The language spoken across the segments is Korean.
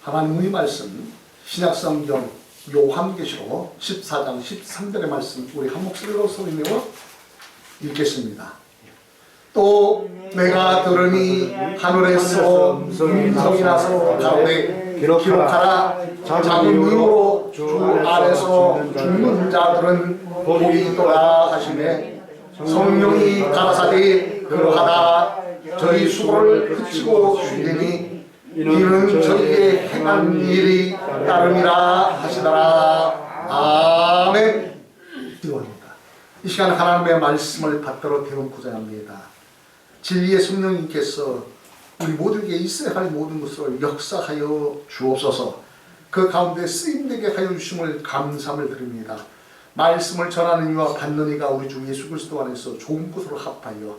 하나님의 말씀 신약성경 요한계시록 14장 13절의 말씀 우리 한 목소리로 소리내어 읽겠습니다. 또 내가 들으니 하늘에서 음성이 나서 가로되 기록하라. 작은 이유로 주 안에서 죽는 자들은 복이 있도다 하시매 성령이 가라사대 그러하다 저희 수고를 그치고 쉬리니 이는 저희의 행한 일이 따름이라 하시더라. 아멘. 기도합니다. 이 시간 하나님의 말씀을 받들어 배움고자 합니다. 진리의 성령님께서 우리 모두에게 있어야 할 모든 것을 역사하여 주옵소서. 그 가운데 쓰임되게 하여 주심을 감사함을 드립니다. 말씀을 전하는 이와 받는 이가 우리 주 예수 그리스도 안에서 좋은 것으로 합하여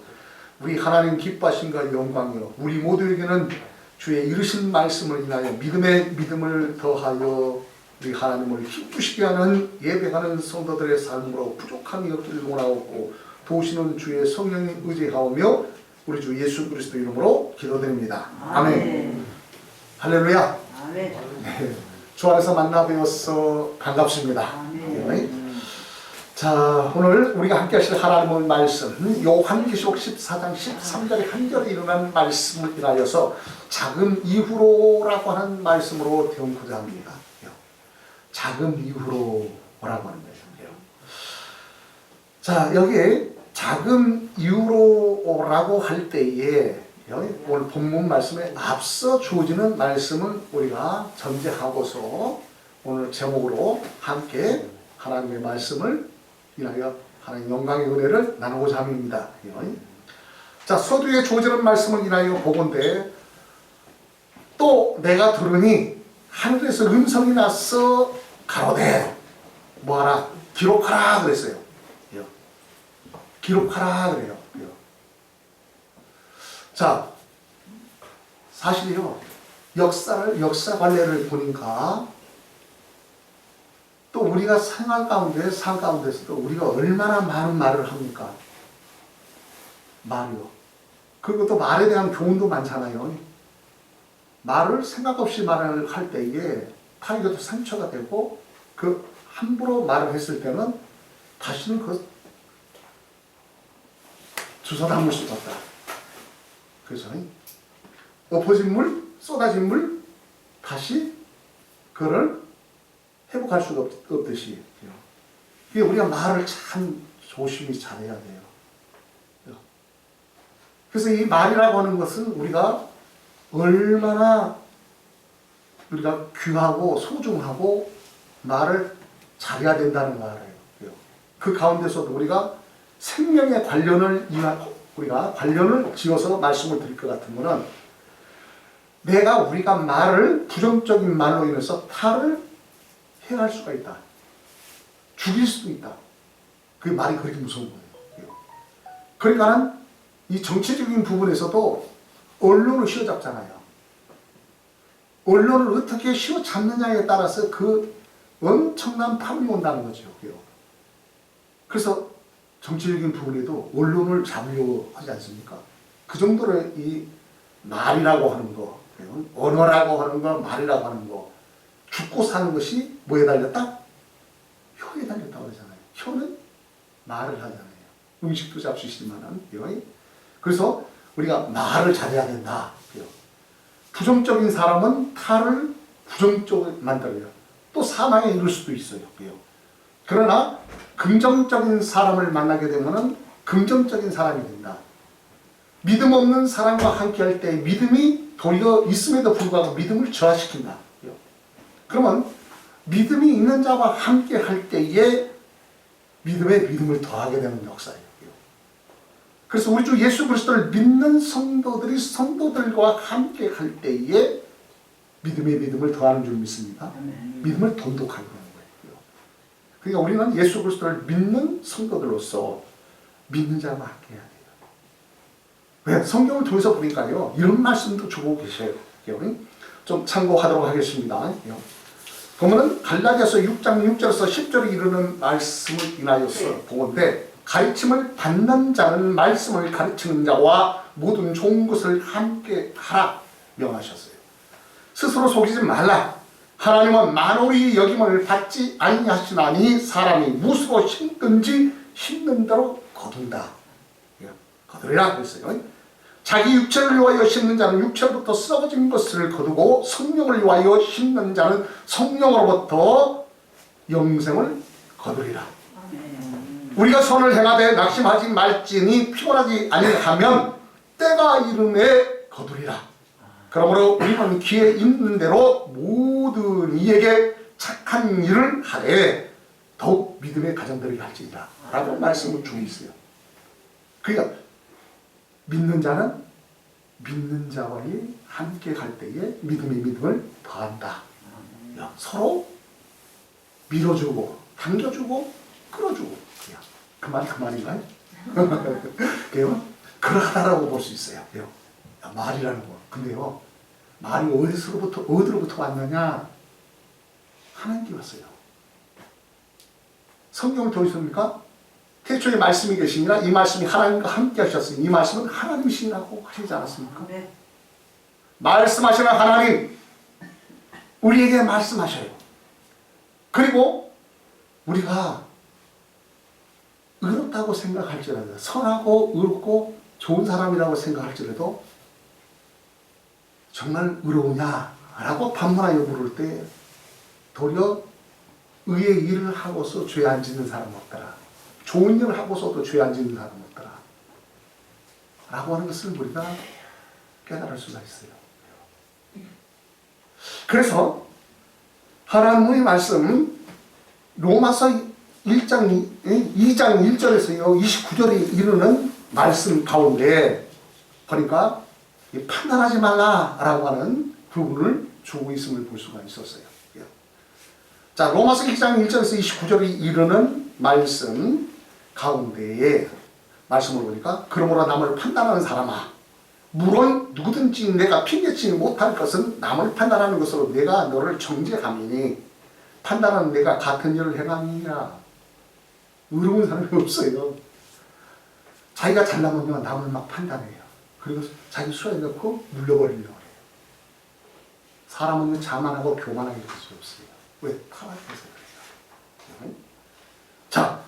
우리 하나님 기뻐하심과 영광이요 우리 모두에게는 주의 이르신 말씀을 인하여 믿음을 더하여 우리 하나님을 기쁘시게 하는 예배하는 성도들의 삶으로 부족함이 없기를 원하옵고 도우시는 주의 성령이 의지하오며 우리 주 예수 그리스도 이름으로 기도드립니다. 아멘. 할렐루야. 아멘. 네. 주 안에서 만나 뵈어서 반갑습니다. 네. 자, 오늘 우리가 함께 하실 하나님의 말씀 요한계시록 14장 13절의 한 절에 일어난 말씀을 인하여서 작은 이후로라고 하는 말씀으로 배우고자 합니다. 작은 이후로라고 하는 거예요. 자, 여기에 작은 이후로라고 할 때에 오늘 본문 말씀에 앞서 주어지는 말씀은 우리가 전제하고서 오늘 제목으로 함께 하나님의 말씀을 인하여 하나님 영광의 은혜를 나누고자 합니다. 자, 서두에 주어지는 말씀을 인하여 보건대 또 내가 들으니 하늘에서 음성이 나서 가로되 뭐하라 기록하라 그랬어요. 기록하라 그래요. 자, 사실이요 역사 관례를 보니까 또 우리가 생활 가운데 삶 가운데서도 우리가 얼마나 많은 말을 합니까? 말이요. 그리고 또 말에 대한 교훈도 많잖아요. 말을 생각 없이 말을 할 때에 타에게도 상처가 되고 그 함부로 말을 했을 때는 다시는 그 주워 담을 수가 없다. 그래서 엎어진 물, 쏟아진 물 다시 그를 회복할 수가 없듯이 우리가 말을 참 조심히 잘해야 돼요. 그래서 이 말이라고 하는 것은 우리가 얼마나 우리가 귀하고 소중하고 말을 잘해야 된다는 말이에요. 그 가운데서도 우리가 생명의 우리가 관련을 지어서 말씀을 드릴 것 같은 거는 우리가 말을 부정적인 말로 인해서 타를 해할 수가 있다. 죽일 수도 있다. 그 말이 그렇게 무서운 거예요. 그러니까 이 정치적인 부분에서도 언론을 휘어잡잖아요. 언론을 어떻게 휘어잡느냐에 따라서 그 엄청난 파문이 온다는 거죠. 그래서 정치적인 부분에도 언론을 잡으려고 하지 않습니까? 그 정도로 이 말이라고 하는 거, 언어라고 하는 거, 말이라고 하는 거, 죽고 사는 것이 뭐에 달렸다? 혀에 달렸다고 그러잖아요. 혀는 말을 하잖아요. 음식도 잡수시지만은. 그래서 우리가 말을 잘해야 된다. 부정적인 사람은 타를 부정적으로 만들어요. 또 사망에 이를 수도 있어요. 그러나 긍정적인 사람을 만나게 되면은 긍정적인 사람이 된다. 믿음 없는 사람과 함께 할 때 믿음이 도리어 있음에도 불구하고 믿음을 저하시킨다. 그러면 믿음이 있는 자와 함께 할 때에 믿음에 믿음을 더하게 되는 역사예요. 그래서 우리 주 예수 그리스도를 믿는 성도들이 성도들과 함께 할 때에 믿음에 믿음을 더하는 줄 믿습니다. 믿음을 돈독하게 하는 거예요. 그러니까 우리는 예수 그리스도를 믿는 성도들로서 믿는 자와 함께 해야 돼요. 왜? 성경을 통해서 보니까요 이런 말씀도 주고 계세요. 좀 참고하도록 하겠습니다. 보면은 갈라디아서 6장 6절에서 10절에 이르는 말씀을 인하여서 보건대 가르침을 받는 자는 말씀을 가르치는 자와 모든 좋은 것을 함께 하라 명하셨어요. 스스로 속이지 말라. 하나님은 만홀히 여김을 받지 아니하시나니 사람이 무엇으로 심든지 심는 대로 거둔다. 거두리라 그랬어요. 자기 육체를 위하여 심는 자는 육체로부터 썩어진 것을 거두고 성령을 위하여 심는 자는 성령으로부터 영생을 거두리라. 우리가 선을 행하되 낙심하지 말지니 피곤하지 아니하면 때가 이름에 거두리라. 그러므로 우리는 기회 있는 대로 모든 이에게 착한 일을 하되 더욱 믿음의 가정들이 할지니라 라고 말씀을 주고 있어요. 그러니까 믿는 자는 믿는 자와의 함께 갈 때에 믿음이 믿음을 더한다. 서로 밀어주고 당겨주고 끌어주고 그 말인가요? 그러하다라고 볼 수 있어요. 말이라는 거. 근데요, 말이 어디로부터 왔느냐? 하나님께 왔어요. 성경을 보셨습니까? 태초에 말씀이 계시니라 이 말씀이 하나님과 함께 하셨으니 이 말씀은 하나님이시라고 하시지 않았습니까? 네. 말씀하시는 하나님, 우리에게 말씀하셔요. 그리고 우리가 의롭다고 생각할지라도, 선하고 의롭고 좋은 사람이라고 생각할지라도 정말 의로우냐라고 반문하여 물을 때 도리어 의의 일을 하고서 죄 안 짓는 사람 없더라. 좋은 일을 하고서도 죄 안 짓는 사람 없더라. 라고 하는 것을 우리가 깨달을 수가 있어요. 그래서 하나님의 말씀 로마서 2장 1절에서 29절에 이르는 말씀 가운데 보니까 판단하지 말라라고 하는 부분을 주고 있음을 볼 수가 있었어요. 자, 로마서 2장 1절에서 29절에 이르는 말씀 가운데에 말씀을 보니까 그러므로 남을 판단하는 사람아, 물론 누구든지 내가 핑계치지 못할 것은 남을 판단하는 것으로 내가 너를 정죄함이니 판단하는 내가 같은 일을 행함이니라. 의로운 사람이 없어요. 자기가 잘나면 남을 막 판단해요. 그리고 자기 수에 넣고 눌려버리려고 해요. 사람은 자만하고 교만하게 될 수 없어요. 왜? 타락해서 그래요. 자,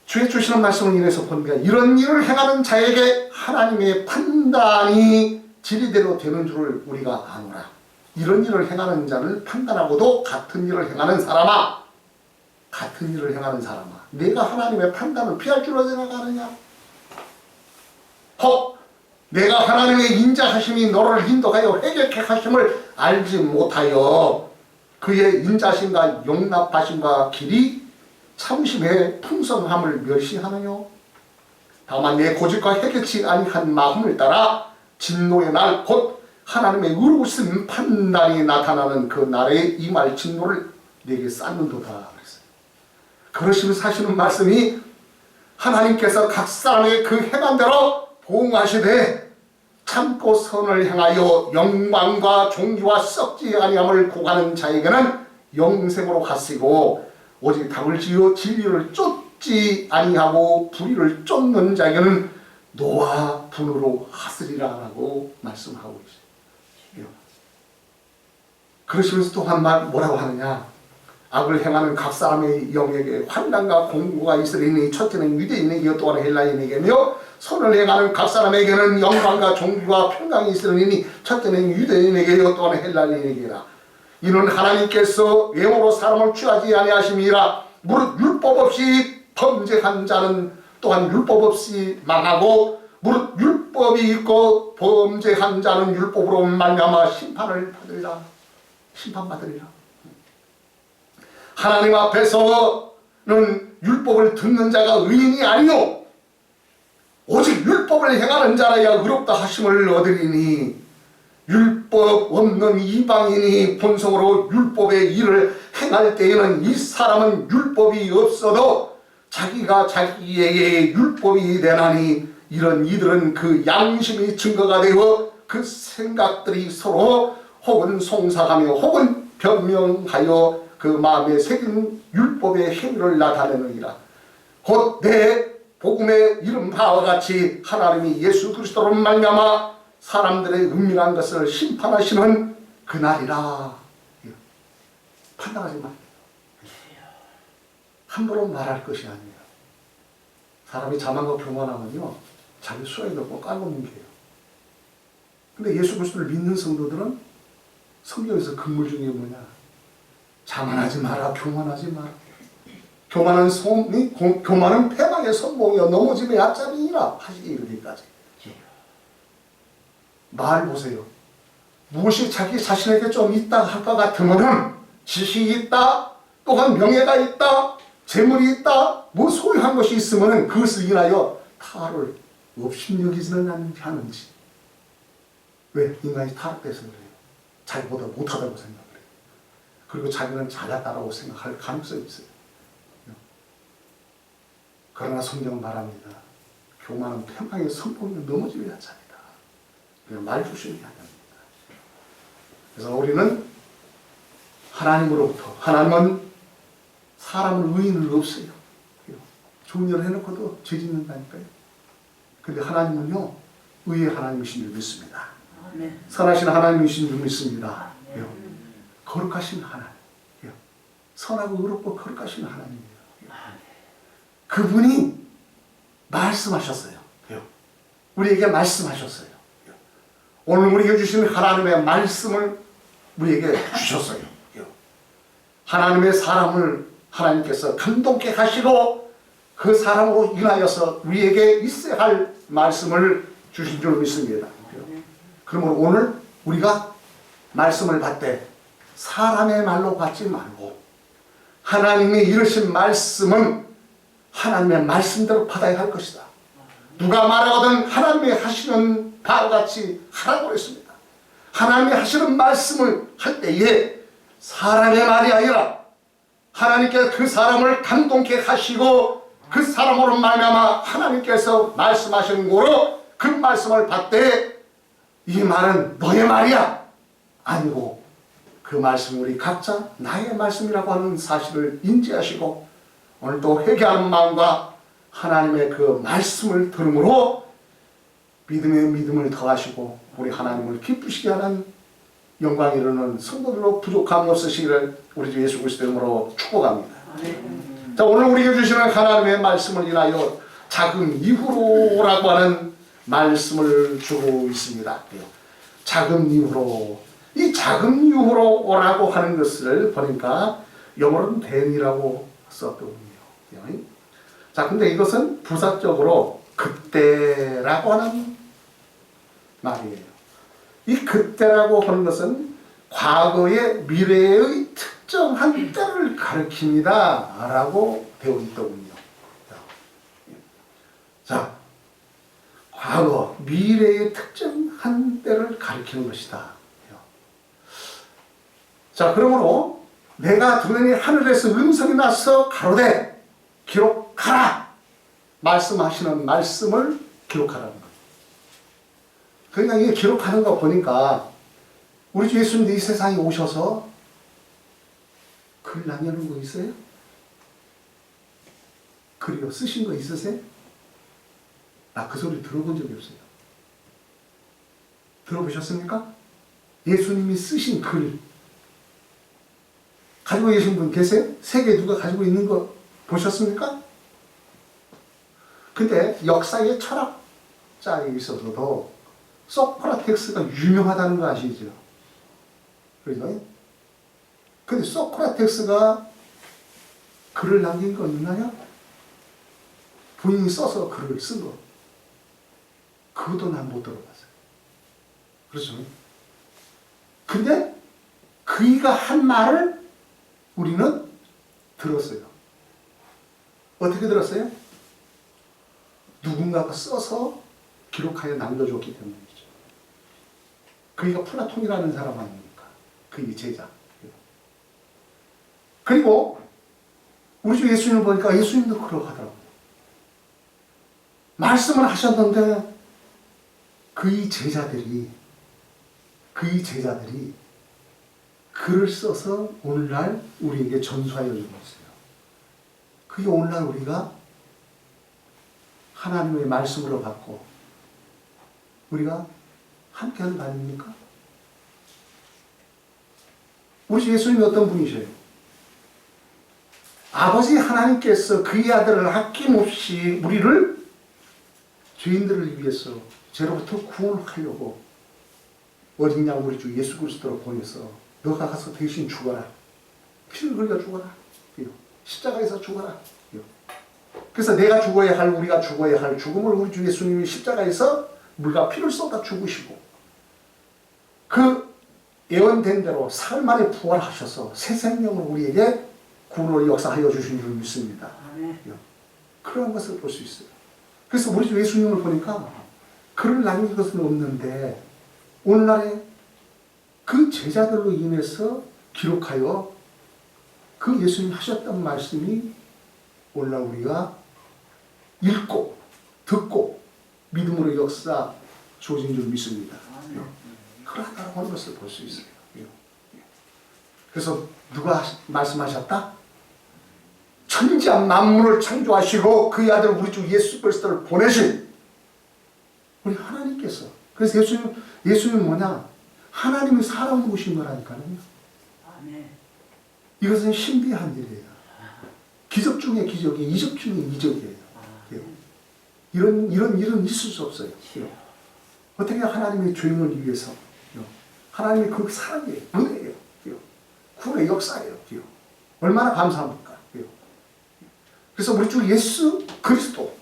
주의 주시는 말씀을 인해서 보니까 이런 일을 행하는 자에게 하나님의 판단이 진리대로 되는 줄을 우리가 아노라. 이런 일을 행하는 자를 판단하고도 같은 일을 행하는 사람아, 같은 일을 행하는 사람아, 내가 하나님의 판단을 피할 줄로 생각하느냐? 혹 내가 하나님의 인자하심이 너를 인도하여 회개케 하심을 알지 못하여 그의 인자심과 용납하심과 길이 참심의 풍성함을 멸시하느뇨? 다만 내 고집과 회개치 아니한 마음을 따라 진노의 날 곧 하나님의 의로우신 판단이 나타나는 그 날에 임할 진노를 내게 쌓는도다 그랬어요. 그러시면서 하시는 말씀이 하나님께서 각 사람의 그 행한 대로 보응하시되 참고 선을 행하여 영광과 존귀와 썩지 아니함을 구하는 자에게는 영생으로 하시고 오직 답을 지어 진리를 쫓지 아니하고 불의를 쫓는 자에게는 노와 분으로 하으리라라고 말씀하고 있어요. 그러시면서 또 한 말 뭐라고 하느냐? 악을 행하는 각 사람의 영에게 환난과 공고가 있으리니 첫째는 유대인에게 또한 헬라인에게며 선을 행하는 각 사람에게는 영광과 존귀와 평강이 있으리니 첫째는 유대인에게 또한 헬라인에게라. 이는 하나님께서 외모로 사람을 취하지 아니하심이라. 무릇 율법 없이 범죄한 자는 또한 율법 없이 망하고 무릇 율법이 있고 범죄한 자는 율법으로 말미암아 심판을 받으리라. 심판받으리라. 하나님 앞에서는 율법을 듣는 자가 의인이 아니요 오직 율법을 행하는 자라야 의롭다 하심을 얻으리니 율법 없는 이방인이 본성으로 율법의 일을 행할 때에는 이 사람은 율법이 없어도 자기가 자기에게 율법이 되나니 이런 이들은 그 양심이 증거가 되어 그 생각들이 서로 혹은 송사하며 혹은 변명하여 그 마음에 새긴 율법의 행위를 나타내느니라. 곧 내 복음의 이름 바와 같이 하나님이 예수 그리스도로 말미암아 사람들의 은밀한 것을 심판하시는 그날이라 판단하지 말아요. 함부로 말할 것이 아니에요. 사람이 자만과 교만하면요 자기 수에 넣고 깔고 게요. 근데 예수 그리스도를 믿는 성도들은 성경에서 근물 중에 뭐냐? 자만하지 마라, 교만하지 마라. 교만은 패망의 선봉이요 넘어짐의 얕잡이니라 하시기 이르기까지. 말 보세요. 무엇이 자기 자신에게 좀 있다 할 것 같으면은 지식이 있다, 또한 명예가 있다, 재물이 있다, 뭐 소유한 것이 있으면은 그것을 인하여 타를 업신여기지는 않는지. 왜? 인간이 타락돼서 그래요. 자기보다 못하다고 생각을 해요. 그리고 자기는 잘났다라고 생각할 가능성이 있어요. 그러나 성경 말합니다. 교만은 패망의 선봉에 넘어지려 합니다. 말 조심해야 됩니다. 그래서 우리는 하나님으로부터, 하나님은 사람을 의인을 없어요. 좋은 일을 해놓고도 죄 짓는다니까요. 근데 하나님은요 의의 하나님이신 줄 믿습니다. 선하신 하나님이신 줄 믿습니다. 거룩하신 하나님, 선하고 의롭고 거룩하신 하나님이에요. 그분이 말씀하셨어요. 우리에게 말씀하셨어요. 오늘 우리에게 주신 하나님의 말씀을 우리에게 주셨어요. 하나님의 사람을 하나님께서 감동케 하시고 그 사람으로 인하여서 우리에게 있어야 할 말씀을 주신 줄 믿습니다. 그러므로 오늘 우리가 말씀을 받되 사람의 말로 받지 말고 하나님이 이르신 말씀은 하나님의 말씀대로 받아야 할 것이다. 누가 말하거든 하나님이 하시는 바와 같이 하라고 했습니다. 하나님이 하시는 말씀을 할 때에 사람의 말이 아니라 하나님께서 그 사람을 감동케 하시고 그 사람으로 말미암아 하나님께서 말씀하시는 거로 그 말씀을 받되 이 말은 너의 말이야 아니고 그 말씀 우리 각자 나의 말씀이라고 하는 사실을 인지하시고 오늘도 회개하는 마음과 하나님의 그 말씀을 들음으로 믿음의 믿음을 더하시고 우리 하나님을 기쁘시게 하는 영광 이루는 성도들로 부족함이 없으시기를 우리 주 예수 그리스도 이름으로 축복합니다. 자, 오늘 우리에게 주시는 하나님의 말씀을 인하여 작은 이후로라고 하는 말씀을 주고 있습니다. 작은 이후로, 이 작은 이후로라고 하는 것을 보니까 영어로는 then이라고 썼거든요. 자, 근데 이것은 부사적으로 그때라고 하는 말이에요. 이 그때라고 하는 것은 과거의 미래의 특정한 때를 가리킵니다 라고 되어 있더군요. 자, 과거, 미래의 특정한 때를 가리키는 것이다. 자, 그러므로 내가 들으니 하늘에서 음성이 나서 가로되 기록하라 말씀하시는 말씀을 기록하라는 거예요. 그러니까 이게 기록하는 거 보니까 우리 주 예수님도 이 세상에 오셔서 글 남겨놓은 거 있어요? 글이요? 쓰신 거 있으세요? 나 그 소리 들어본 적이 없어요. 들어보셨습니까? 예수님이 쓰신 글 가지고 계신 분 계세요? 세계 누가 가지고 있는 거 보셨습니까? 근데 역사의 철학자에 있어서도 소크라테스가 유명하다는 거 아시죠? 그죠? 근데 소크라테스가 글을 남긴 거 있나요? 본인이 써서 글을 쓴 거. 그것도 난 못 들어봤어요. 그렇죠? 근데 그이가 한 말을 우리는 들었어요. 어떻게 들었어요? 누군가가 써서 기록하여 남겨줬기 때문이죠. 그이가 플라톤이라는 사람 아닙니까? 그의 제자. 그리고 우리 주 예수님을 보니까 예수님도 그러하더라고요. 말씀을 하셨는데 그의 제자들이 글을 써서 오늘날 우리에게 전수하여 주고 있어요. 그게 오늘날 우리가 하나님의 말씀으로 받고 우리가 함께하는 거 아닙니까? 우리 주 예수님이 어떤 분이세요? 아버지 하나님께서 그의 아들을 아낌없이 우리를 죄인들을 위해서 죄로부터 구원하려고 어린 양 우리 주 예수 그리스도를 보내서 너가 가서 대신 죽어라. 피를 흘려 죽어라. 십자가에서 죽어라. 그래서 내가 죽어야 할 우리가 죽어야 할 죽음을 우리 주 예수님이 십자가에서 물과 피를 쏟아 죽으시고 그 예언된 대로 사흘 만에 부활하셔서 새 생명을 우리에게 구원을 역사하여 주신 줄 믿습니다. 그런 것을 볼 수 있어요. 그래서 우리 주 예수님을 보니까 그를 남긴 것은 없는데 오늘날에 그 제자들로 인해서 기록하여 그 예수님 하셨던 말씀이 오늘날 우리가 읽고 듣고 믿음으로 역사 주어진 줄 믿습니다. 그렇다고 하는 것을 볼 수 있어요. 그래서 누가 말씀하셨다? 천지한 만물을 창조하시고 그의 아들 우리 주 예수 그리스도를 보내신 우리 하나님께서. 그래서 예수님은 뭐냐? 하나님이 사람을 오신 거라니까요. 이것은 신비한 일이에요. 기적 중에 기적이, 이적 중에 이적이에요. 이런 일은 있을 수 없어요. 어떻게 하나님의 죄인을 위해서 하나님의 그 사랑이에요. 은혜예요. 구원의 역사예요. 얼마나 감사합니까? 그래서 우리 주 예수 그리스도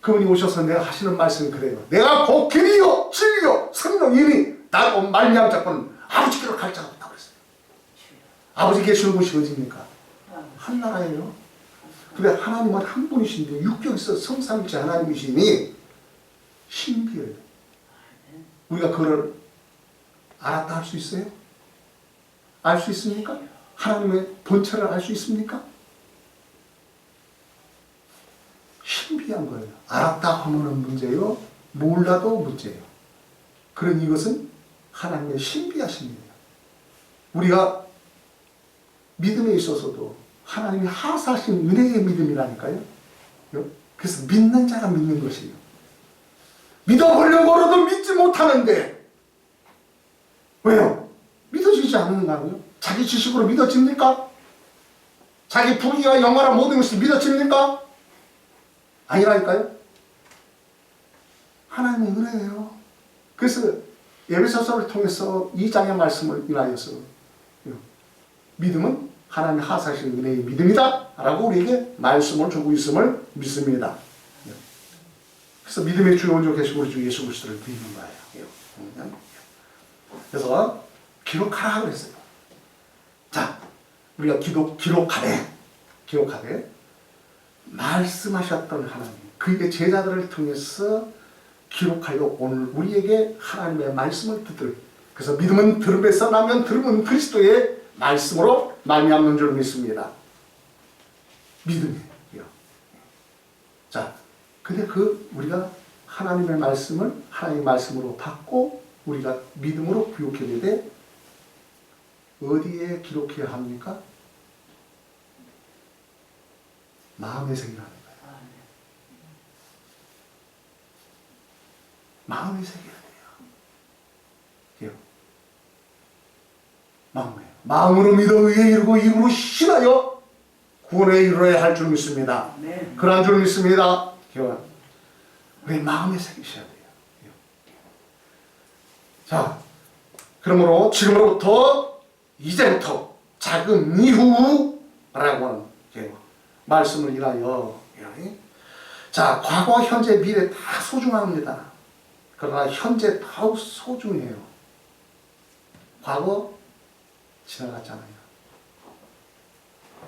그분이 오셔서 내가 하시는 말씀이 그래요. 내가 곧 길이요 진리요 생명이니 나로 말미암 자꾸는 아버지께로 갈 자가 없다고 그랬어요. 아버지 계시는 곳이 어디입니까? 한나라예요. 그래 하나님은 한 분이신데 육격에서 성삼일체 하나님이시니 신비해요. 우리가 그걸 알았다 할 수 있어요? 알 수 있습니까? 하나님의 본체를 알 수 있습니까? 신비한 거예요. 알았다 하면 문제요. 몰라도 문제예요. 그런 이것은 하나님의 신비하신 일이에요. 우리가 믿음에 있어서도 하나님이 하사하신 은혜의 믿음이라니까요. 그래서 믿는 자가 믿는 것이에요. 믿어보려고라도 믿지 못하는데 왜요? 믿어지지 않는다고요? 자기 지식으로 믿어집니까? 자기 부귀와 영화나 모든 것이 믿어집니까? 아니라니까요. 하나님의 은혜예요. 그래서 에베소서를 통해서 2장의 말씀을 인하여서 믿음은 하나님의 하사하신 은혜의 믿음이다 라고 우리에게 말씀을 주고 있음을 믿습니다. 그래서 믿음의 주 원조 계신 우리 주 예수 그리스도를 믿는 거예요. 그래서 기록하라 그랬어요. 자, 우리가 기록하되 말씀하셨던 하나님, 그의 제자들을 통해서 기록하여 오늘 우리에게 하나님의 말씀을 듣을. 그래서 믿음은 들음에서 나면 들음은 그리스도의 말씀으로 말미암는 줄 믿습니다. 믿음이에요. 자, 근데 우리가 하나님의 말씀을 하나님의 말씀으로 받고 우리가 믿음으로 기록해야 돼. 어디에 기록해야 합니까? 마음의 색이라는 거예요. 마음의 색이야 돼요. 마음으로 믿어 의에 이르고 입으로 신하여 구원에 이르러야 할 줄 믿습니다. 그러한 줄 믿습니다. 우리 마음의 색이 있어야 돼요. 자, 그러므로 지금으로부터 이제부터 작은 이후라고 하는 말씀을 인하여 자, 과거, 현재, 미래 다 소중합니다. 그러나 현재 더욱 소중해요. 과거 지나갔잖아요.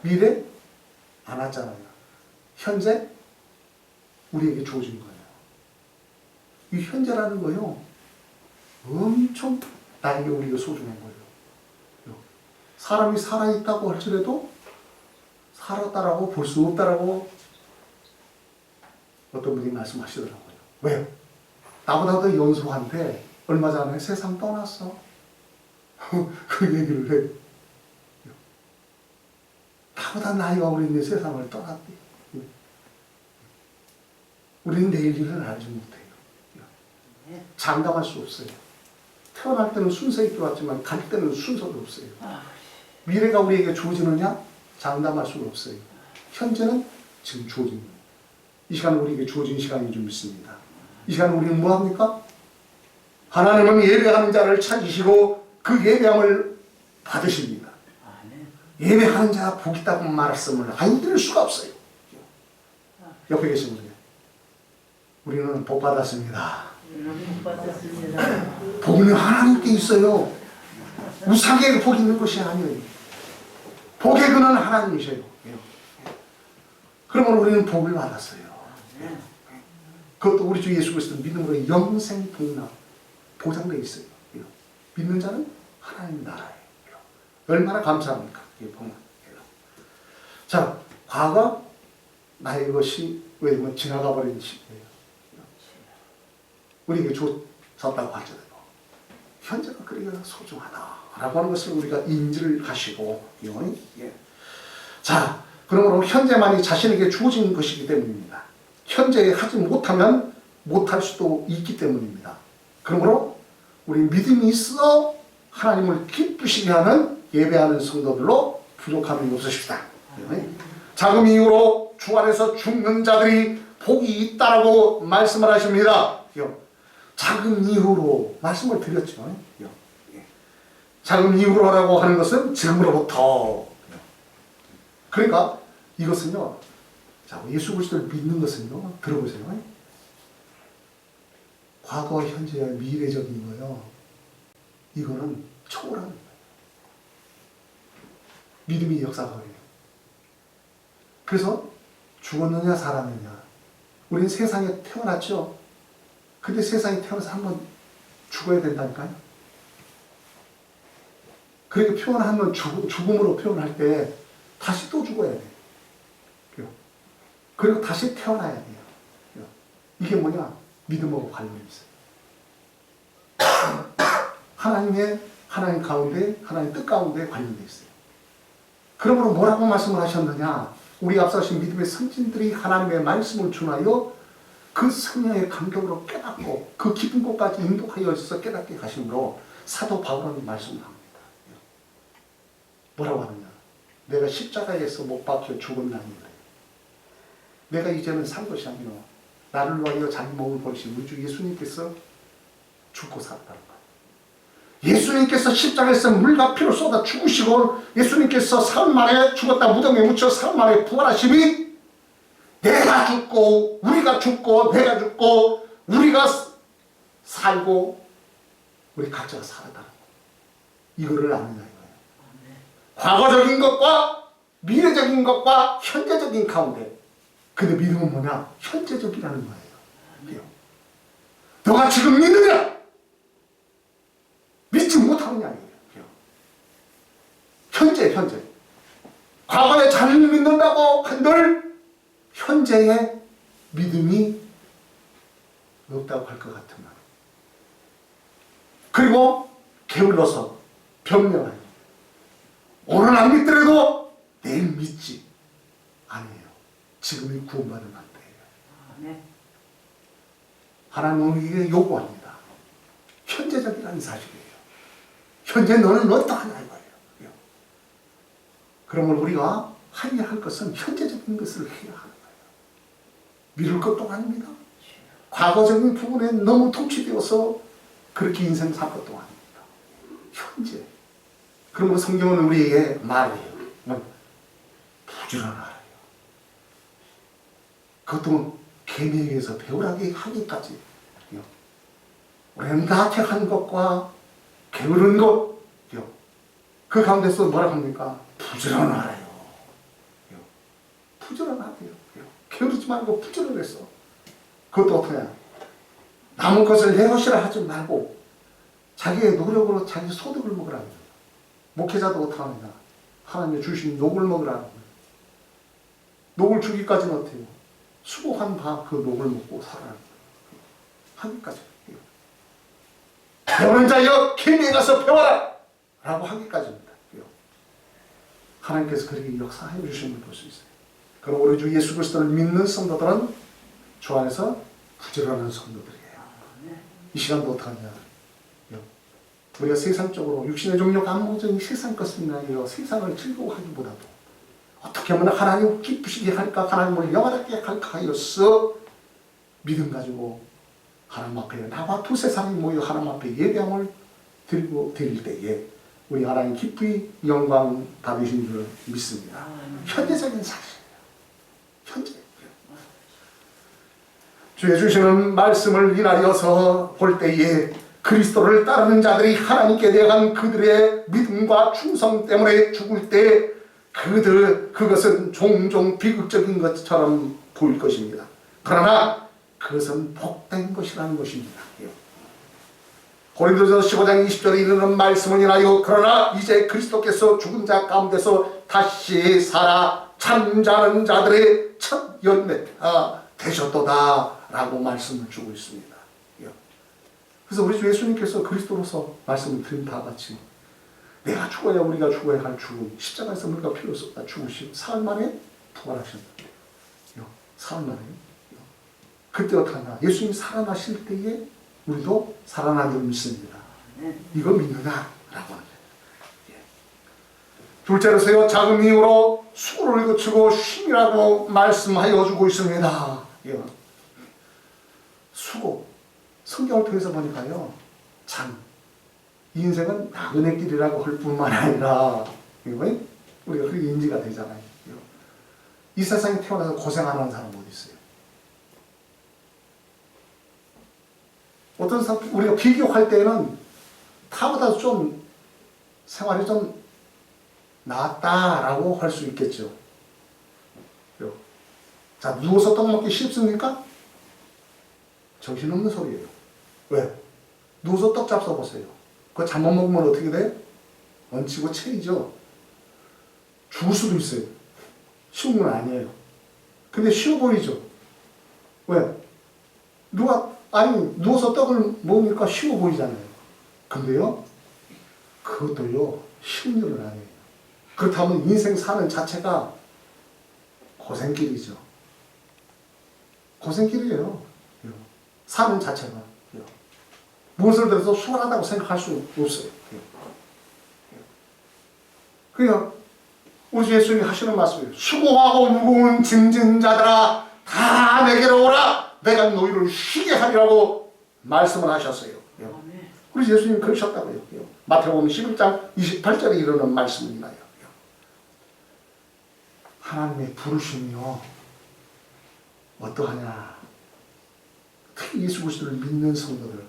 미래 안 왔잖아요. 현재 우리에게 주어진 거예요. 이 현재라는 거요 엄청 나에게 우리가 소중한 거예요. 사람이 살아있다고 할지라도 살았다라고 볼 수 없다라고 어떤 분이 말씀하시더라고요. 왜요? 나보다 더 연소한데 얼마 전에 세상 떠났어. 그 얘기를 해. 나보다 나이가 어린데 세상을 떠났대. 우리는 내일 일을 알지 못해요. 장담할 수 없어요. 태어날 때는 순서 있게 왔지만 갈 때는 순서도 없어요. 미래가 우리에게 주어지느냐? 장담할 수가 없어요. 현재는 지금 주어진 거예요. 이 시간은 우리에게 주어진 시간인 줄 믿습니다. 이 시간은 우리는 뭐합니까? 하나님은 예배하는 자를 찾으시고 그 예배함을 받으십니다. 예배하는 자가 복 있다고 말씀을 안 들을 수가 없어요. 옆에 계신 분이 우리는 복 받았습니다. 복은 하나님께 있어요. 우상에 복이 있는 것이 아니에요. 복의 근원 하나님이셔요. 그러면 우리는 복을 받았어요. 그것도 우리 주 예수 그리스도 믿음으로 영생 복락 보장되어 있어요. 믿는 자는 하나님 나라예요. 얼마나 감사합니까? 자, 과거 나의 것이 왜냐면 지나가 버린 시기예요. 우리에게 줬다고 할지라도 현재가 그렇게 소중하다라고 하는 것을 우리가 인지를 하시고, 예. 자, 그러므로 현재만이 자신에게 주어진 것이기 때문입니다. 현재에 하지 못하면 못할 수도 있기 때문입니다. 그러므로 우리 믿음이 있어 하나님을 기쁘시게 하는 예배하는 성도들로 부족함이 없으십시다. 자금 이후로 주 안에서 죽는 자들이 복이 있다라고 말씀을 하십니다. 자금 이후로 말씀을 드렸죠. 자금 이후로라고 하는 것은 지금으로부터. 그러니까 이것은요, 자, 예수 그리스도를 믿는 것은요, 들어보세요. 과거, 현재, 미래적인 거요. 이거는 초월한 거예요. 믿음이 역사거든요. 그래서 죽었느냐 살았느냐. 우리는 세상에 태어났죠. 근데 세상에 태어나서 한번 죽어야 된다니까요. 그렇게 표현하면 죽음으로 표현할 때 다시 또 죽어야 돼요. 그리고 다시 태어나야 돼요. 이게 뭐냐? 믿음하고 관련이 있어요. 하나님 가운데, 하나님 뜻 가운데 관련되어 있어요. 그러므로 뭐라고 말씀을 하셨느냐? 우리 앞서신 믿음의 선진들이 하나님의 말씀을 준하여 그 성령의 감격으로 깨닫고 그 깊은 곳까지 인도하여 주셔서 깨닫게 하심으로 사도 바울은 말씀을 합니다. 뭐라고 하느냐? 내가 십자가에서 못 박혀 죽었나니 내가 이제는 산 것이 아니라 나를 위하여 자기 몸을 버리신 우리 주 예수님께서 죽고 살았다는 거예요. 예수님께서 십자가에서 물과 피를 쏟아 죽으시고 예수님께서 사흘 만에 죽었다 무덤에 묻혀 사흘 만에 부활하심이 내가 죽고 우리가 죽고 내가 죽고 우리가 살고 우리 각자가 살았다는 거예요. 이거를 아느냐 이거예요. 과거적인 것과 미래적인 것과 현재적인 가운데. 근데 믿음은 뭐냐? 현재적이라는 거예요. 너가 지금 믿느냐? 믿지 못하느냐 이거예요. 현재. 과거에 잘 믿는다고 한들 현재의 믿음이 없다고 할 것 같으면, 그리고 게을러서 변명하여 오늘 안 믿더라도 내일 믿지. 아니에요. 지금이 구원받은 때예요. 하나님은 우리에게 요구합니다. 현재적이라는 사실이에요. 현재 너는 어떠하냐 이거예요. 그러면 우리가 해야 할 것은 현재적인 것을 해야 하는 거예요. 미룰 것도 아닙니다. 과거적인 부분에 너무 통치되어서 그렇게 인생 살 것도 아닙니다. 현재. 그러므로 성경은 우리에게 말해요. 부지런하라. 그것도 계명에 의해서 배우라게 하기까지. 우리는 나태한 것과 게으른 것, 그 가운데서 뭐라 합니까? 부지런하래요. 부지런하대요. 게으르지 말고 부지런했어. 그것도 어떠냐? 남은 것을 내 것이라 하지 말고 자기의 노력으로 자기 소득을 먹으라는 거예요. 목회자도 어떻게 하느냐? 하나님이 주신 녹을 먹으라는 거예요. 녹을 주기까지는 어때요? 수고한 바 그 녹을 먹고 살아라는 거예요. 하기까지. 배우는 자여 계명에 가서 배워라! 라고 하기까지입니다. 하나님께서 그렇게 역사해 주신 걸 볼 수 있어요. 그럼 우리 주 예수 그리스도를 믿는 성도들은 주 안에서 부지런한 성도들이에요. 이 시간도 어떡하냐? 우리가 세상적으로 육신의 종력 안목적인 세상 것을 인하여 세상을 즐거워하기보다도 어떻게 하면 하나님을 기쁘시게 할까, 하나님을 영원하게 할까 하여서 믿음 가지고 하나님 앞에 나와 두세 사람이 모여 하나님 앞에 예배함을 드리고 드릴 때에 우리 하나님 기쁘이 영광 받으신 줄 믿습니다. 현재적인 사실이에요. 현재. 주의 주시는 말씀을 인하여서 볼 때에 그리스도를 따르는 자들이 하나님께 대한 그들의 믿음과 충성 때문에 죽을 때 그것은 종종 비극적인 것처럼 보일 것입니다. 그러나 그것은 복된 것이라는 것입니다. 고린도전서 15장 20절에 이르는 말씀을 인하여 그러나 이제 그리스도께서 죽은 자 가운데서 다시 살아 잠자는 자들의 첫 열매가 되셨도다 라고 말씀을 주고 있습니다. 그래서 우리 주 예수님께서 그리스도로서 말씀을 드린 다 같이 내가 죽어야 우리가 죽어야 할 죽음, 십자가에서 우리가 필요 없다 죽으시고 사흘 만에 부활하셨다. 사흘 만에. 그때 어떻게 하나? 예수님이 살아나실 때에 우리도 살아난 줄 믿습니다. 이거 믿느냐? 라고 합니다. 둘째로서요, 작은 이유로 수고를 거치고 쉼이라고 말씀하여 주고 있습니다. 수고. 성경을 통해서 보니까요, 참, 인생은 나그네 길이라고 할 뿐만 아니라, 우리가 그렇게 인지가 되잖아요. 이 세상에 태어나서 고생 안 하는 사람 어디 있어요? 어떤 사람, 우리가 비교할 때는 타보다 좀 생활이 좀 낫다라고 할 수 있겠죠. 자, 누워서 떡 먹기 쉽습니까? 정신없는 소리예요. 왜? 누워서 떡 잡숴 보세요. 그거 잘못 먹으면 어떻게 돼? 얹히고 체이죠. 죽을 수도 있어요. 쉬운 건 아니에요. 근데 쉬워 보이죠? 왜? 누워서 떡을 먹으니까 쉬워 보이잖아요. 근데요, 그것도요, 쉬운 일은 아니에요. 그렇다면 인생 사는 자체가 고생길이죠. 고생길이에요. 사는 자체가. 무엇을 들어서 수월하다고 생각할 수 없어요. 그러니까 우리 주 예수님이 하시는 말씀이에요. 수고하고 무거운 짐진 자들아 다 내게로 오라. 내가 너희를 쉬게 하리라고 말씀을 하셨어요. 우리 예수님이 그러셨다고요. 마태복음 11장 28절에 이르는 말씀이나요. 하나님의 부르심이요, 어떠하냐. 특히 예수 그리스도를 믿는 성도들,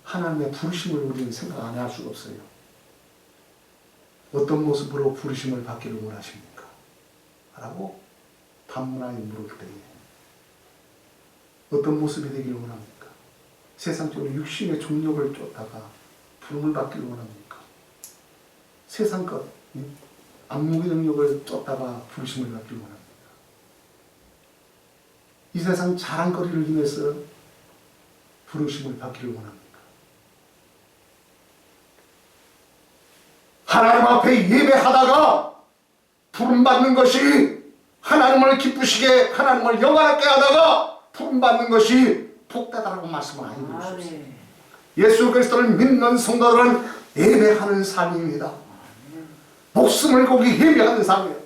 하나님의 부르심을 우리는 생각 안 할 수가 없어요. 어떤 모습으로 부르심을 받기를 원하십니까? 라고 반문하여 물을 때에 어떤 모습이 되기를 원합니까? 세상적으로 육신의 종력을 쫓다가 부름을 받기를 원합니까? 세상 것, 안목의 능력을 쫓다가 부르심을 받기를 원합니까? 이 세상 자랑거리를 인해서 부르심을 받기를 원합니까? 하나님 앞에 예배하다가 부름받는 것이 하나님을 기쁘시게, 하나님을 영원하게 하다가 부름받는 것이 복되다라고 말씀을 안 해주셨어요. 예수 그리스도를 믿는 성도들은 예배하는 삶입니다. 목숨을 걸고 예배하는 삶이에요.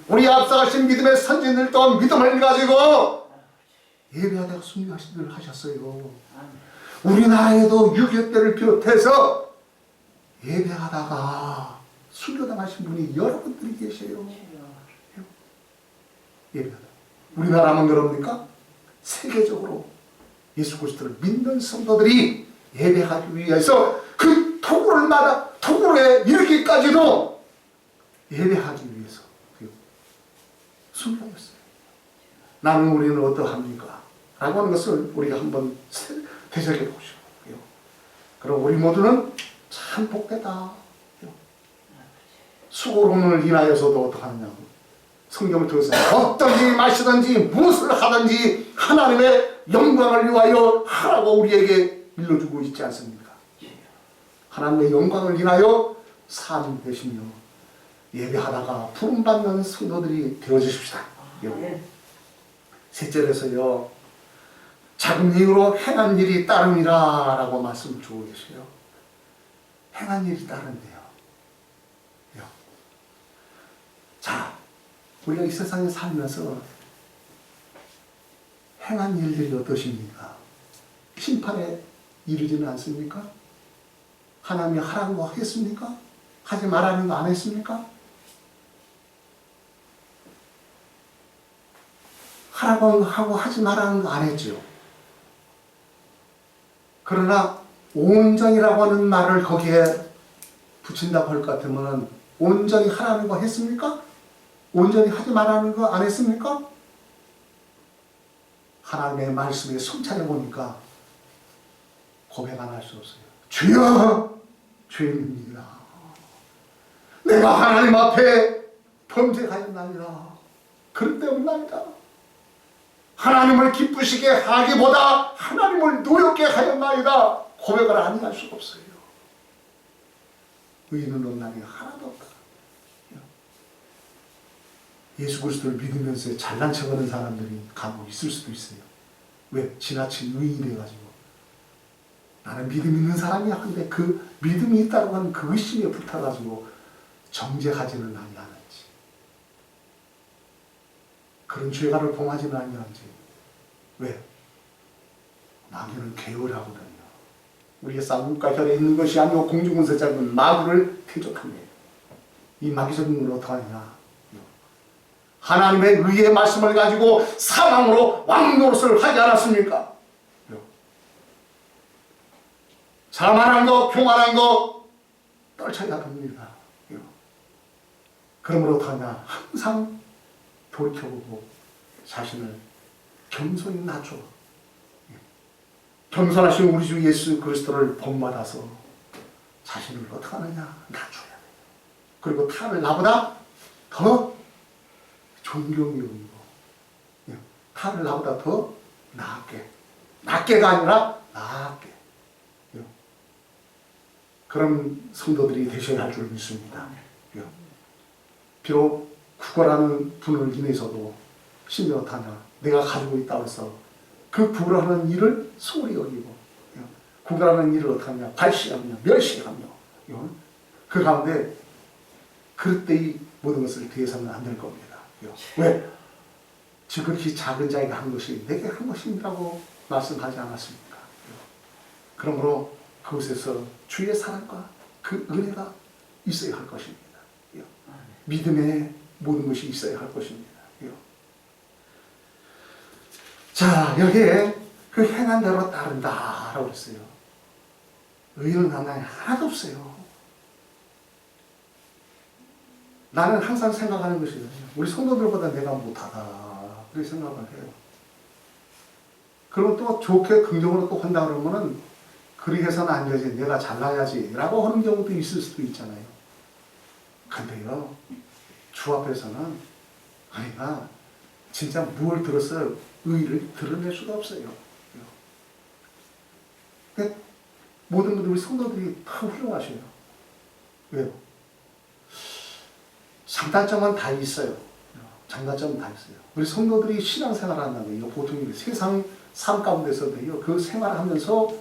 우리 앞서가신 믿음의 선진들도 믿음을 가지고 예배하다가 순교하시기를 하셨어요. 우리나라에도 6.25 때를 비롯해서 예배하다가 순교당하신 분이 여러분들이 계세요. 예배하다. 우리나라만 그럽니까? 세계적으로 예수 그리스도를 믿는 성도들이 예배하기 위해서 그 토굴에 이르기까지도 예배하기 위해서 순교했어요. 나는 우리는 어떠합니까? 라고 하는 것을 우리가 한번 되새겨 보시고, 그럼 우리 모두는 참 복되다. 수고론을 인하여서도 어떡하느냐고. 성경을 통해서 어떤지 마시든지 무엇을 하든지 하나님의 영광을 위하여 하라고 우리에게 일러주고 있지 않습니까? 하나님의 영광을 인하여 삶 되시며 예배하다가 부름받는 성도들이 되어주십시다. 셋째로서요, 작은 이유로 행한 일이 따름이라 라고 말씀을 주고 계세요. 행한 일이 따른대요. 자, 우리가 이 세상에 살면서 행한 일들이 어떠십니까? 심판에 이르지는 않습니까? 하나님이 하라는 거 하겠습니까? 하지 말라는 거 안 했습니까? 하라고 하고 하지 말라는 거 안 했죠. 그러나 온전이라고 하는 말을 거기에 붙인다고 할 것 같으면 온전히 하라는 거 했습니까? 온전히 하지 말라는 거 안 했습니까? 하나님의 말씀에 성찰해 보니까 고백 안 할 수 없어요. 주여, 죄인입니다. 내가 하나님 앞에 범죄하였나이다. 그럴 때 없나이다. 하나님을 기쁘시게 하기보다 하나님을 노엽게 하였나이다. 고백을 안 할 수가 없어요. 의인은 없나니 하나도 없다. 예수 그리스도를 믿으면서 잘난 척하는 사람들이 간혹 있을 수도 있어요. 왜? 지나친 의인이래가지고 나는 믿음 있는 사람이야 한데 그 믿음이 있다고 하는 그 의심에 붙어가지고 정죄하지는 아니하는지, 그런 죄가를 범하지는 아니하는지. 왜? 마귀는 게으르하거든요. 우리의 쌍문과 혈에 있는 것이 아니고 공중군세 잡은 마귀를 대적합니다. 이 마귀적인 걸 어떻게 하느냐? 하나님의 의의 말씀을 가지고 사망으로 왕노릇을 하지 않았습니까? 자만한 거, 교만한 거 떨쳐야 됩니다. 그러므로 어떡하냐? 항상 돌이켜보고 자신을 겸손히 낮춰. 겸손하신 우리 주 예수 그리스도를 본받아서 자신을 어떻게 하느냐? 낮춰야 돼. 그리고 타를 나보다 더 존경이 여기고, 타를 나보다 더 낮게가 아니라 나게. 그런 성도들이 되셔야 할 줄 믿습니다. 비록 구걸하는 분을 인해서도 심지어 어떠하냐? 내가 가지고 있다고 해서 그 구걸하는 일을 소홀히 여기고, 구걸하는 일을 어떠하냐? 발시하며 멸시하며, 그 가운데 그럴 때의 모든 것을 대해서는 안 될 겁니다. 왜? 지극히 작은 자에게 한 것이 내게 한 것이라고 말씀하지 않았습니까? 그러므로 그곳에서 주의 사랑과 그 은혜가 있어야 할 것입니다. 믿음의 모든 것이 있어야 할 것입니다. 자, 여기에 그 행한 대로 따른다라고 했어요. 의인은 하나도 없어요. 나는 항상 생각하는 것이 우리 성도들보다 내가 못하다 그렇게 생각을 해요. 그리고 또 좋게 긍정으로 또 한다 그러면은 그렇게 해서는 안 되지, 내가 잘나야지 라고 하는 경우도 있을 수도 있잖아요. 근데요, 주 앞에서는 우리가 진짜 무엇을 들어서 의의를 드러낼 수가 없어요. 근데 모든 분들, 우리 성도들이 다 훌륭하셔요. 왜요? 장단점은 다 있어요. 장단점은 다 있어요. 우리 성도들이 신앙생활을 한다는 게 보통 세상 삶 가운데서도요, 그 생활을 하면서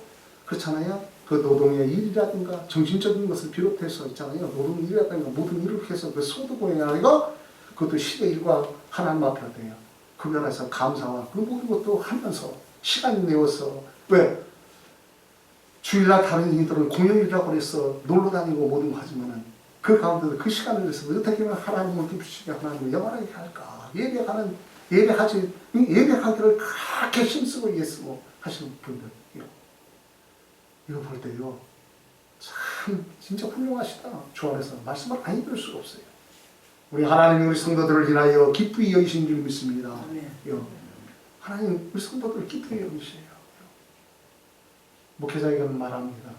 그렇잖아요. 그 노동의 일이라든가 정신적인 것을 비롯해서 있잖아요. 노동 일이라든가 모든 일을 해서 그 소득공연하기가 그것도 시대 일과 하나님 앞에 돼요. 그 면에서 감사와 그 모든 것도 하면서 시간 내어서, 왜? 주일날 다른 일들은 공연이라고 해서 놀러 다니고 모든 거 하지만은 그 가운데서 그 시간을 내서 어떻게 하면 하나님을 기쁘시게 하나님을 영원하게 할까? 예배하기를 그렇게 힘쓰고 예쓰고 하시는 분들. 이거 볼 때요, 참 진짜 훌륭하시다. 주 안에서 말씀을 안 읽을 수가 없어요. 우리 하나님 우리 성도들을 인하여 기쁘게 여기신 줄 믿습니다. 하나님 우리 성도들을 기쁘게 여기세요. 목회자에게는 말합니다.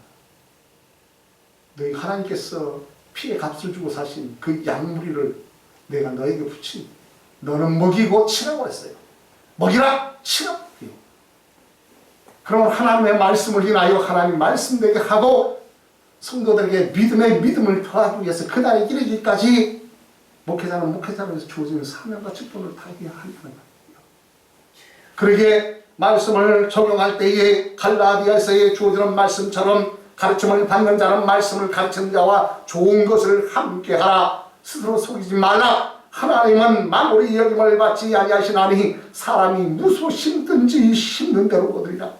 너희 하나님께서 피의 값을 주고 사신 그 양무리를 내가 너에게 붙인, 너는 먹이고 치라고 했어요. 먹이라, 치라. 그러면 하나님의 말씀을 인하여 하나님 말씀되게 하고 성도들에게 믿음의 믿음을 더하기 위해서 그날에 이르기까지 목회자는 목회자로서 주어지는 사명과 직분을 다하게 하는 거예요. 그러기에 말씀을 적용할 때에 갈라디아서에 주어지는 말씀처럼 가르침을 받는 자는 말씀을 가르치는 자와 좋은 것을 함께하라. 스스로 속이지 말라. 하나님은 만물의 여김을 받지 아니하시나니 사람이 무소 심든지 심는 대로 거두리라.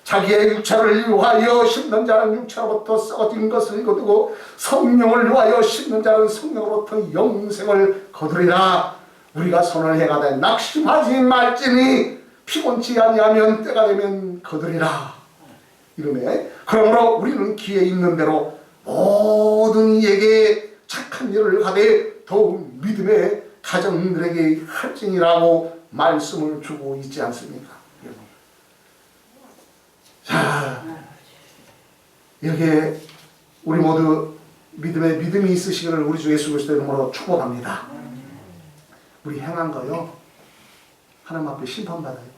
자기의 육체를 위하여 심는 자는 육체로부터 썩어진 것을 거두고 성령을 위하여 심는 자는 성령으로부터 영생을 거두리라. 우리가 손을 행하되 낙심하지 말지니 피곤치 아니하면 때가 되면 거두리라. 이러네. 그러므로 우리는 기회 있는 대로 모든 이에게 착한 일을 하되 더욱 믿음의 가정들에게 할지니라고 말씀을 주고 있지 않습니까? 자, 여기에 우리 모두 믿음이 있으시기를 우리 주 예수 그리스도의 이름으로 축복합니다. 우리 행한 거요, 하나님 앞에 심판받아요.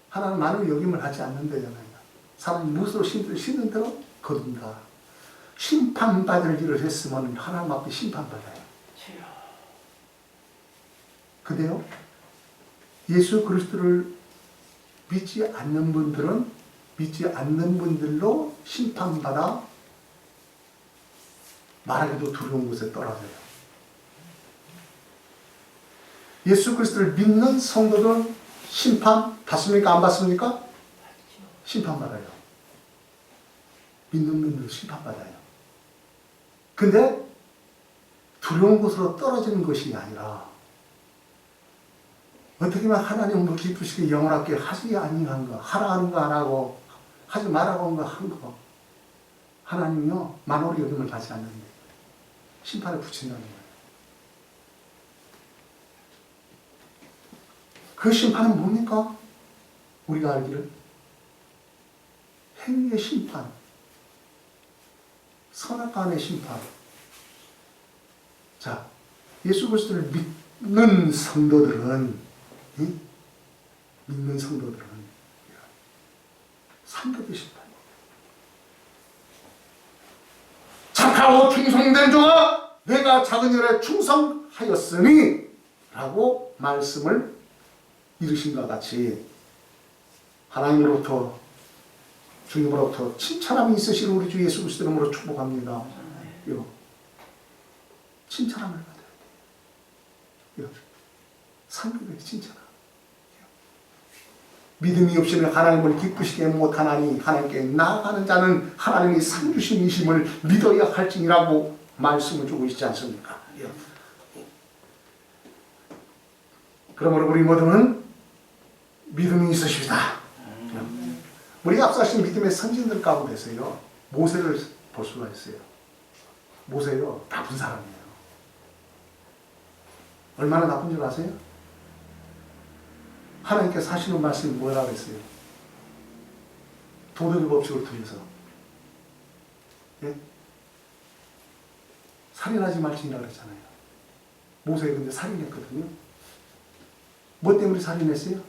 하나님 나는 여김을 하지 않는다잖아요. 사람이 무엇으로 심는 대로 거둔다. 심판받을 일을 했으면 하나님 앞에 심판받아요. 근데요, 예수 그리스도를 믿지 않는 분들은 믿지 않는 분들로 심판받아 말하기도 두려운 곳에 떨어져요. 예수 그리스도를 믿는 성도들은 심판 받습니까? 안 받습니까? 심판받아요. 믿는 분들은 심판받아요. 근데 두려운 곳으로 떨어지는 것이 아니라 어떻게 보면 하나님을 기쁘시게 영원하게 하지 아니한 거, 하라 하는 거 안 하고 하지 말라고 하는 거 한 거, 하나님이요 만월의 여김을 받지 않는데 심판에 붙인다는 거예요. 그 심판은 뭡니까? 우리가 알기를 행위의 심판, 선악간의 심판. 자, 예수 그리스도를 믿는 성도들은 상급의 심판이에요. 착하고 충성된 종아, 내가 작은 일에 충성하였으니 라고 말씀을 이루신과 같이 하나님으로부터 주님으로부터 칭찬함이 있으시는 우리 주 예수 그리스도 이름으로 축복합니다. 칭찬함을 받아야 돼요. 상급의 칭찬함. 믿음이 없이는 하나님을 기쁘시게 못하나니 하나님께 나아가는 자는 하나님이 상 주심이심을 믿어야 할지니라고 말씀을 주고 있지 않습니까? 그러므로 우리 모두는 믿음이 있으시다. 우리 앞서신 믿음의 선진들 가운데서요, 모세를 볼 수가 있어요. 모세요, 나쁜 사람이에요. 얼마나 나쁜 줄 아세요? 하나님께서 하시는 말씀이 뭐라고 했어요? 도덕의 법칙을 통해서 살인하지 말지니라 그랬잖아요. 모세가 근데 살인했거든요. 뭐 때문에 살인했어요?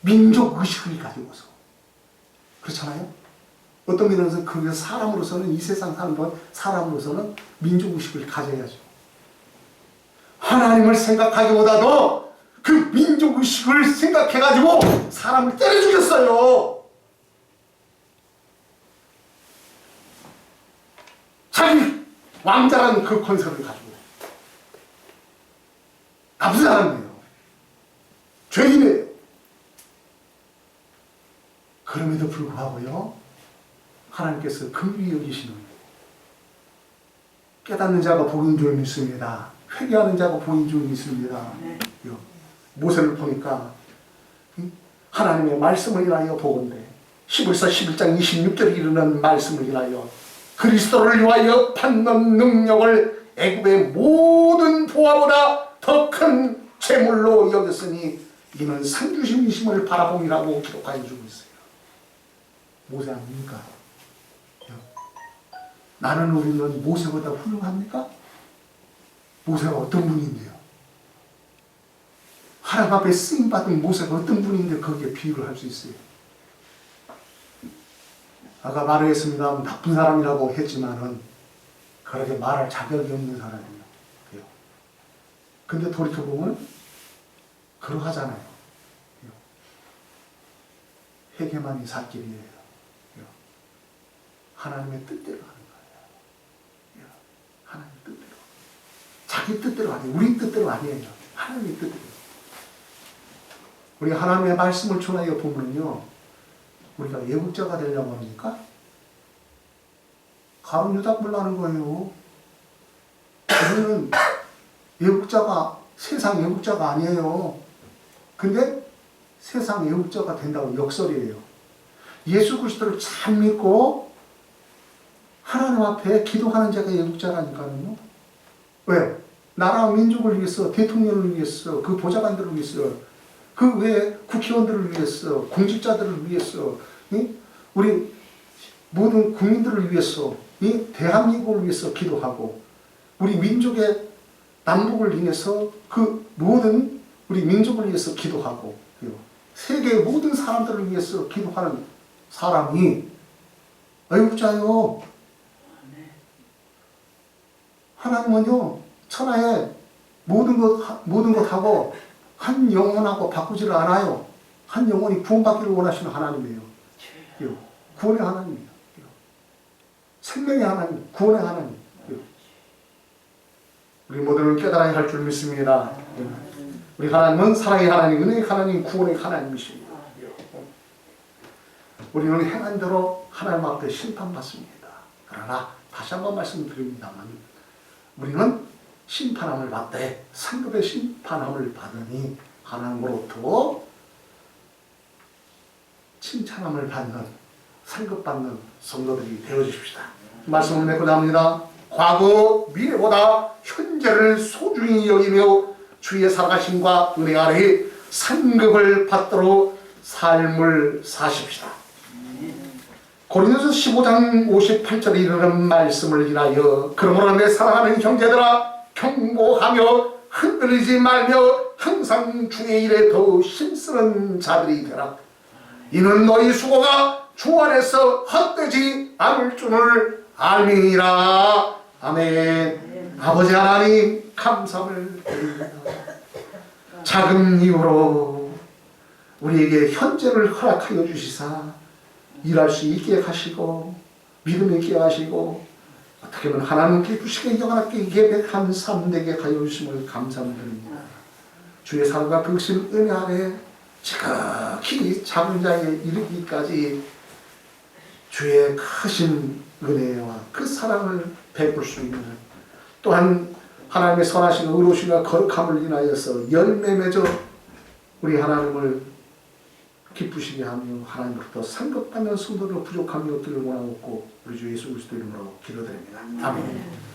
민족 의식을 가지고서. 그렇잖아요? 어떤 면에서 그 사람으로서는, 이 세상 사는 사람으로서는 민족 의식을 가져야죠. 하나님을 생각하기보다도 그 민족 의식을 생각해가지고 사람을 때려 죽였어요. 자기 왕자라는 그 권세를 가지고. 나쁜 사람이에요. 죄인이에요. 그럼에도 불구하고요, 하나님께서 긍휼히 여기시는 깨닫는 자가 복인 줄 믿습니다. 회개하는 자가 복인 줄 믿습니다. 모세를 보니까 하나님의 말씀을 인하여 보건대 히브리서 11장 26절에 이르는 말씀을 인하여 그리스도를 위하여 받는 능력을 애굽의 모든 보화보다 더 큰 재물로 여겼으니 이는 상주심이심을 바라봄이라고 기록하여 주고 있어요. 모세 아닙니까? 나는 우리는 모세보다 훌륭합니까? 모세가 어떤 분인데요? 하나님 앞에 쓰임받은 모세가 어떤 분인데 거기에 비유를 할 수 있어요? 아까 말했습니다. 나쁜 사람이라고 했지만은 그렇게 말할 자격이 없는 사람이에요. 근데 돌이켜보면 그러하잖아요. 회개만이 살 길이에요. 하나님의 뜻대로 하는 거예요. 하나님의 뜻대로. 자기 뜻대로 아니에요. 우리 뜻대로 아니에요. 하나님의 뜻대로. 우리 하나님의 말씀을 전하여 보면요, 우리가 애국자가 되려고 합니까? 가론유다불나는 거예요. 우리는 애국자가, 세상 애국자가 아니에요. 근데 세상 애국자가 된다고 역설이에요. 예수 그리스도를 참 믿고 하나님 앞에 기도하는 자가 애국자라니까요. 왜? 나라와 민족을 위해서, 대통령을 위해서, 그 보좌관들을 위해서, 그 외에 국회의원들을 위해서, 공직자들을 위해서, 우리 모든 국민들을 위해서, 대한민국을 위해서 기도하고, 우리 민족의 남북을 위해서 그 모든 우리 민족을 위해서 기도하고, 세계의 모든 사람들을 위해서 기도하는 사람이 애국자요. 하나님은요, 천하에 모든 것 하고 한 영혼하고 바꾸지를 않아요. 한 영혼이 구원받기를 원하시는 하나님이에요. 구원의 하나님이에요. 생명의 하나님, 구원의 하나님. 우리 모두를 깨달아야 할 줄 믿습니다. 우리 하나님은 사랑의 하나님, 은혜의 하나님, 구원의 하나님이십니다. 우리는 행한 대로 하나님 앞에 심판받습니다. 그러나 다시 한번 말씀드립니다만, 우리는 심판함을 받되 상급의 심판함을 받으니 하나님으로부터 칭찬함을 받는, 상급받는 성도들이 되어주십시다. 말씀을 맺고자 합니다. 과거 미래보다 현재를 소중히 여기며 주의 살아가심과 은혜 아래 상급을 받도록 삶을 사십시다. 고린도서 15장 58절에 이르는 말씀을 인하여 그러므로 내 사랑하는 형제들아 경고하며 흔들리지 말며 항상 주의 일에 더 힘쓰는 자들이 되라. 이는 너희 수고가 주 안에서 헛되지 않을 줄을 알미니라. 아멘. 아버지 하나님 감사를 드립니다. 작은 이유로 우리에게 현재를 허락하여 주시사 일할 수 있게 하시고 믿음 있게 하시고 어떻게 보면 하나님 기쁘시게 영원하게 예배한 삶 되게 하여 주심을 감사드립니다. 주의 사랑과 그신 은혜 아래 지극히 작은 자에 이르기까지 주의 크신 은혜와 그 사랑을 베풀 수 있는, 또한 하나님의 선하신 의로우심과 거룩함을 인하여서 열매 맺어 우리 하나님을 기쁘시게 하며 하나님으로부터 상급받는 성도로 부족함이 없기를 원하옵고 우리 주 예수 그리스도 이름으로 기도드립니다. 아멘.